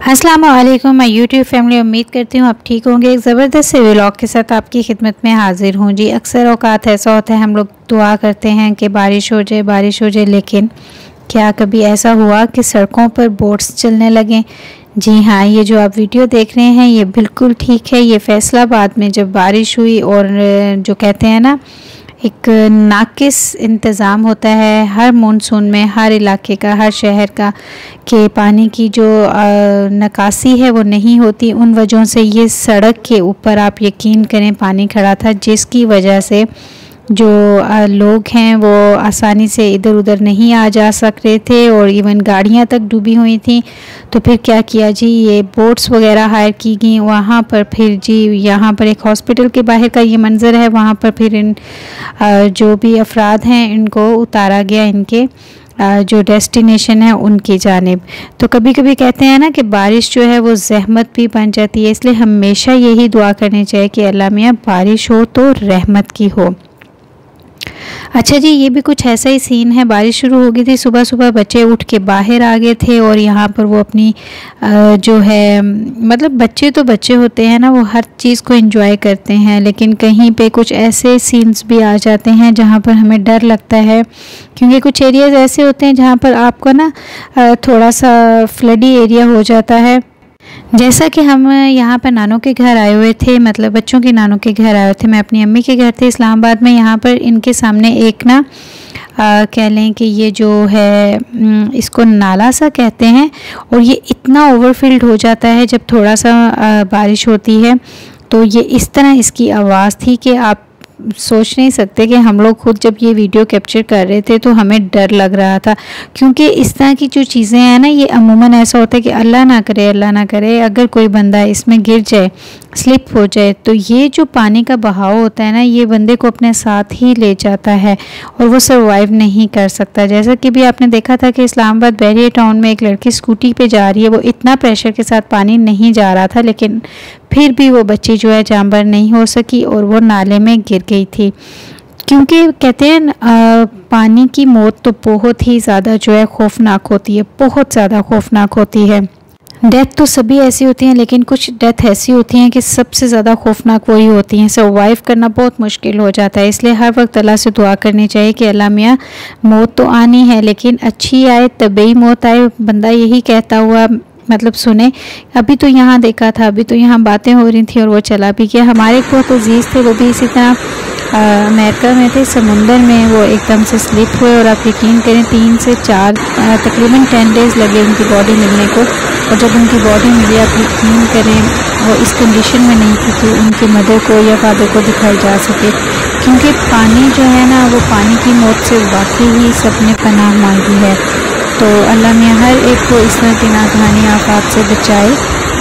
अस्सलाम वालेकुम मैं यूट्यूब फैमिली उम्मीद करती हूँ आप ठीक होंगे। एक ज़बरदस्त से व्लॉग के साथ आपकी खिदमत में हाजिर हूँ जी। अक्सर औकात ऐसा होता है हम लोग दुआ करते हैं कि बारिश हो जाए, लेकिन क्या कभी ऐसा हुआ कि सड़कों पर बोट्स चलने लगें? जी हाँ, ये जो आप वीडियो देख रहे हैं ये बिल्कुल ठीक है। ये फैसलाबाद में जब बारिश हुई और जो कहते हैं ना एक नाकिस इंतज़ाम होता है हर मानसून में, हर इलाके का, हर शहर का, कि पानी की जो निकासी है वो नहीं होती। उन वजहों से ये सड़क के ऊपर आप यकीन करें पानी खड़ा था, जिसकी वजह से जो लोग हैं वो आसानी से इधर उधर नहीं आ जा सक रहे थे और इवन गाड़ियां तक डूबी हुई थी। तो फिर क्या किया जी, ये बोट्स वगैरह हायर की गई वहाँ पर। फिर जी यहाँ पर एक हॉस्पिटल के बाहर का ये मंज़र है, वहाँ पर फिर इन जो भी अफराद हैं इनको उतारा गया इनके जो डेस्टिनेशन है उनकी जानिब। तो कभी कभी कहते हैं ना कि बारिश जो है वो ज़हमत भी बन जाती है, इसलिए हमेशा यही दुआ करनी चाहिए कि अल्लाह मियाँ बारिश हो तो रहमत की हो। अच्छा जी, ये भी कुछ ऐसा ही सीन है। बारिश शुरू हो गई थी, सुबह सुबह बच्चे उठ के बाहर आ गए थे और यहाँ पर वो अपनी जो है मतलब बच्चे तो बच्चे होते हैं ना, वो हर चीज़ को एंजॉय करते हैं, लेकिन कहीं पे कुछ ऐसे सीन्स भी आ जाते हैं जहाँ पर हमें डर लगता है, क्योंकि कुछ एरियाज़ ऐसे होते हैं जहाँ पर आपको ना थोड़ा सा फ्लडी एरिया हो जाता है। जैसा कि हम यहाँ पर नानों के घर आए हुए थे, मतलब बच्चों के नानों के घर आए हुए थे। मैं अपनी अम्मी के घर थे इस्लामाबाद में। यहाँ पर इनके सामने एक ना कह लें कि ये जो है इसको नाला सा कहते हैं, और ये इतना ओवरफिल्ड हो जाता है जब थोड़ा सा बारिश होती है। तो ये इस तरह इसकी आवाज़ थी कि आप सोच नहीं सकते कि हम लोग खुद जब ये वीडियो कैप्चर कर रहे थे तो हमें डर लग रहा था, क्योंकि इस तरह की जो चीज़ें हैं ना ये अमूमन ऐसा होता है कि अल्लाह ना करे अगर कोई बंदा इसमें गिर जाए, स्लिप हो जाए, तो ये जो पानी का बहाव होता है ना ये बंदे को अपने साथ ही ले जाता है और वो सर्वाइव नहीं कर सकता। जैसा कि भी आपने देखा था कि इस्लामाबाद बैरियर टाउन में एक लड़की स्कूटी पे जा रही है, वो इतना प्रेशर के साथ पानी नहीं जा रहा था, लेकिन फिर भी वो बच्ची जो है जांबर नहीं हो सकी और वो नाले में गिर गई थी। क्योंकि कहते हैं पानी की मौत तो बहुत ही ज़्यादा जो है खौफनाक होती है, बहुत ज़्यादा खौफनाक होती है। डेथ तो सभी ऐसी होती हैं, लेकिन कुछ डेथ ऐसी होती हैं कि सबसे ज़्यादा खौफनाक वही होती हैं। सर्वाइव करना बहुत मुश्किल हो जाता है, इसलिए हर वक्त अल्लाह से दुआ करनी चाहिए कि अल्लाह मियाँ मौत तो आनी है लेकिन अच्छी आए, तबीयी मौत आए। बंदा यही कहता हुआ मतलब सुने। अभी तो यहाँ देखा था, अभी तो यहाँ बातें हो रही थी और वो चला भी गया। हमारे एक बहुत अजीज़ थे, वो भी इसी तरह अमेरिका में थे, समुंदर में वो एकदम से स्लिप हुए और आप यकीन करें 3 से 4 तकरीबन 10 डेज़ लगे उनकी बॉडी मिलने को। और जब उनकी बॉडी मिली आप यकीन करें वो इस कंडीशन में नहीं थी कि उनकी मदर को या फादर को दिखाई जा सके, क्योंकि पानी जो है ना वो पानी की मौत से वाकई ही सबने पनाह मांगी है। तो अल्लाह मियाँ हर एक को इस तरह की नागहानी आफात से बचाए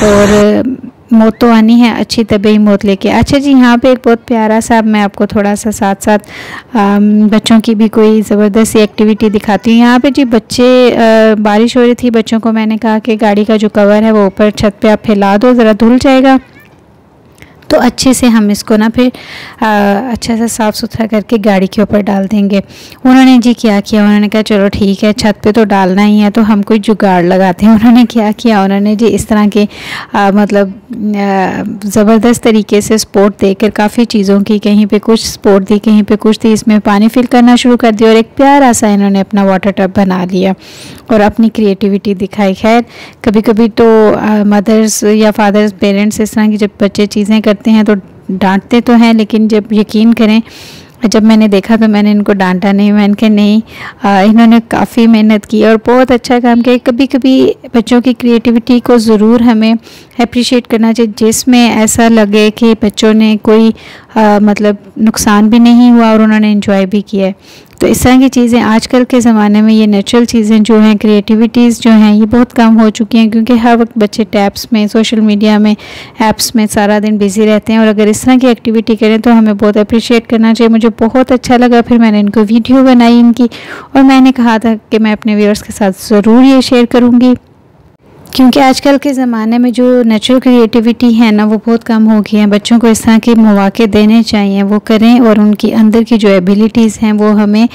और मौत तो आनी है, अच्छी तबीयी मौत लेके। अच्छा जी, यहाँ पे एक बहुत प्यारा सा मैं आपको थोड़ा सा साथ साथ बच्चों की भी कोई ज़बरदस्त सी एक्टिविटी दिखाती हूँ। यहाँ पे जी बच्चे बारिश हो रही थी, बच्चों को मैंने कहा कि गाड़ी का जो कवर है वो ऊपर छत पे आप फैला दो, ज़रा धुल जाएगा, तो अच्छे से हम इसको ना फिर अच्छा सा साफ़ सुथरा करके गाड़ी के ऊपर डाल देंगे। उन्होंने जी क्या किया, उन्होंने कहा चलो ठीक है छत पे तो डालना ही है तो हम कोई जुगाड़ लगाते हैं। उन्होंने क्या किया, उन्होंने जी इस तरह के मतलब ज़बरदस्त तरीके से स्पोर्ट देकर काफ़ी चीज़ों की, कहीं पे कुछ स्पोर्ट दी कहीं पे कुछ थी, इसमें पानी फिल करना शुरू कर दिया और एक प्यारा सा इन्होंने अपना वाटर टब बना लिया और अपनी क्रिएटिविटी दिखाई। खैर कभी कभी तो मदर्स या फादर्स पेरेंट्स इस तरह की जब बच्चे चीज़ें करते हैं तो डांटते तो हैं, लेकिन जब यकीन करें जब मैंने देखा तो मैंने इनको डांटा नहीं, मैंने कहा नहीं इन्होंने काफ़ी मेहनत की और बहुत अच्छा काम किया। कभी कभी बच्चों की क्रिएटिविटी को ज़रूर हमें अप्रिशिएट करना चाहिए, जिसमें ऐसा लगे कि बच्चों ने कोई मतलब नुकसान भी नहीं हुआ और उन्होंने एंजॉय भी किया है। तो इस तरह की चीज़ें आजकल के ज़माने में ये नेचुरल चीज़ें जो हैं, क्रिएटिविटीज़ जो हैं ये बहुत कम हो चुकी हैं, क्योंकि हर वक्त बच्चे टैब्स में, सोशल मीडिया में, ऐप्स में सारा दिन बिज़ी रहते हैं। और अगर इस तरह की एक्टिविटी करें तो हमें बहुत अप्रिशिएट करना चाहिए। मुझे बहुत अच्छा लगा, फिर मैंने इनको वीडियो बनाई इनकी और मैंने कहा था कि मैं अपने व्यूअर्स के साथ ज़रूर ये शेयर करूँगी, क्योंकि आजकल के ज़माने में जो नेचुरल क्रिएटिविटी है ना वो बहुत कम हो गई है। बच्चों को इस तरह के मौके देने चाहिए, वो करें और उनकी अंदर की जो एबिलिटीज़ हैं वो हमें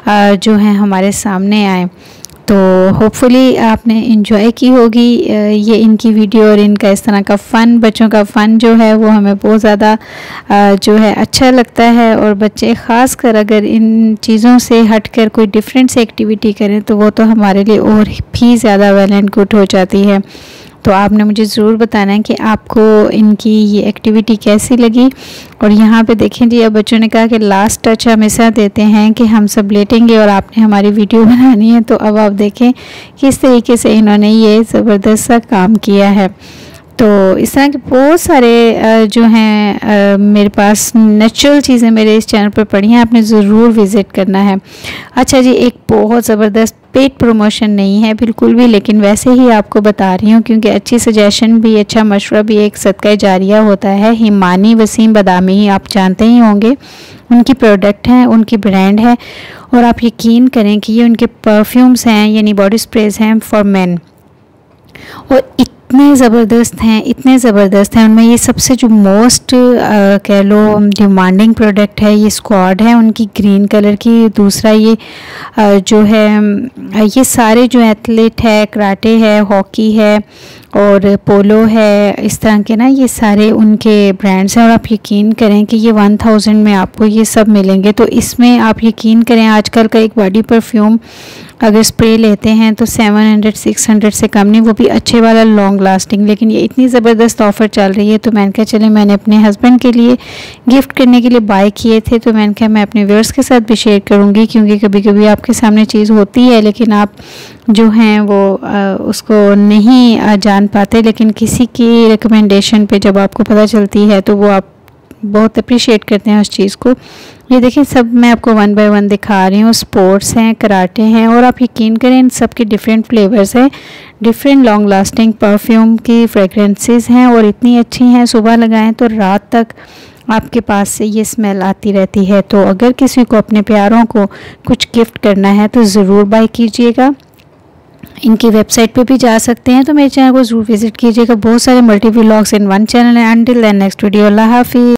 जो हैं हमारे सामने आए। तो होपफुली आपने इन्जॉय की होगी ये इनकी वीडियो, और इनका इस तरह का फ़न, बच्चों का फ़न जो है वो हमें बहुत ज़्यादा जो है अच्छा लगता है। और बच्चे ख़ास कर अगर इन चीज़ों से हटकर कोई डिफरेंट सी एक्टिविटी करें तो वो तो हमारे लिए और भी ज़्यादा वेल एंड गुड हो जाती है। तो आपने मुझे ज़रूर बताना है कि आपको इनकी ये एक्टिविटी कैसी लगी। और यहाँ पे देखें जी, अब बच्चों ने कहा कि लास्ट टच हमेशा देते हैं कि हम सब लेटेंगे और आपने हमारी वीडियो बनानी है। तो अब आप देखें किस तरीके से इन्होंने ये ज़बरदस्त सा काम किया है। तो इस तरह के बहुत सारे जो हैं मेरे पास नेचुरल चीज़ें मेरे इस चैनल पर पड़ी हैं, आपने ज़रूर विज़िट करना है। अच्छा जी, एक बहुत ज़बरदस्त पेड प्रमोशन नहीं है बिल्कुल भी, लेकिन वैसे ही आपको बता रही हूँ क्योंकि अच्छी सजेशन भी, अच्छा मशवरा भी एक सदका जारिया होता है। हिमानी वसीम बदामी ही आप जानते ही होंगे, उनकी प्रोडक्ट हैं, उनकी ब्रांड है, और आप यकीन करें कि ये उनके परफ्यूम्स हैं यानी बॉडी स्प्रेज हैं फॉर मेन, और इतने ज़बरदस्त हैं, इतने ज़बरदस्त हैं। उनमें ये सबसे जो मोस्ट कह लो डिमांडिंग प्रोडक्ट है ये स्क्वाड है उनकी, ग्रीन कलर की। दूसरा ये जो है ये सारे जो एथलीट है, कराटे है, हॉकी है और पोलो है, इस तरह के ना ये सारे उनके ब्रांड्स हैं। और आप यकीन करें कि ये 1000 में आपको ये सब मिलेंगे। तो इसमें आप यकीन करें आजकल का एक बॉडी परफ्यूम अगर स्प्रे लेते हैं तो 700-600 से कम नहीं, वो भी अच्छे वाला लॉन्ग लास्टिंग। लेकिन ये इतनी ज़बरदस्त ऑफ़र चल रही है तो मैंने कहा चले, मैंने अपने हस्बैंड के लिए गिफ्ट करने के लिए बाय किए थे, तो मैंने कहा मैं अपने व्यूअर्स के साथ भी शेयर करूँगी, क्योंकि कभी कभी आपके सामने चीज़ होती है लेकिन आप जो हैं वो उसको नहीं जान पाते, लेकिन किसी की रिकमेंडेशन पे जब आपको पता चलती है तो वो आप बहुत अप्रिशिएट करते हैं उस चीज़ को। ये देखिए सब मैं आपको 1 बाय 1 दिखा रही हूँ। स्पोर्ट्स हैं, कराटे हैं, और आप यकीन करें इन सब के डिफरेंट फ्लेवर्स हैं, डिफरेंट लॉन्ग लास्टिंग परफ्यूम की फ्रेगरेंसेस हैं, और इतनी अच्छी हैं, सुबह लगाएं तो रात तक आपके पास से ये स्मेल आती रहती है। तो अगर किसी को अपने प्यारों को कुछ गिफ्ट करना है तो ज़रूर बाय कीजिएगा। इनकी वेबसाइट पे भी जा सकते हैं, तो मेरे चैनल को ज़रूर विज़िट कीजिएगा। बहुत सारे multi vlogs in one channel है। अंटिल देन नेक्स्ट वीडियो, अल्लाह हाफिज़।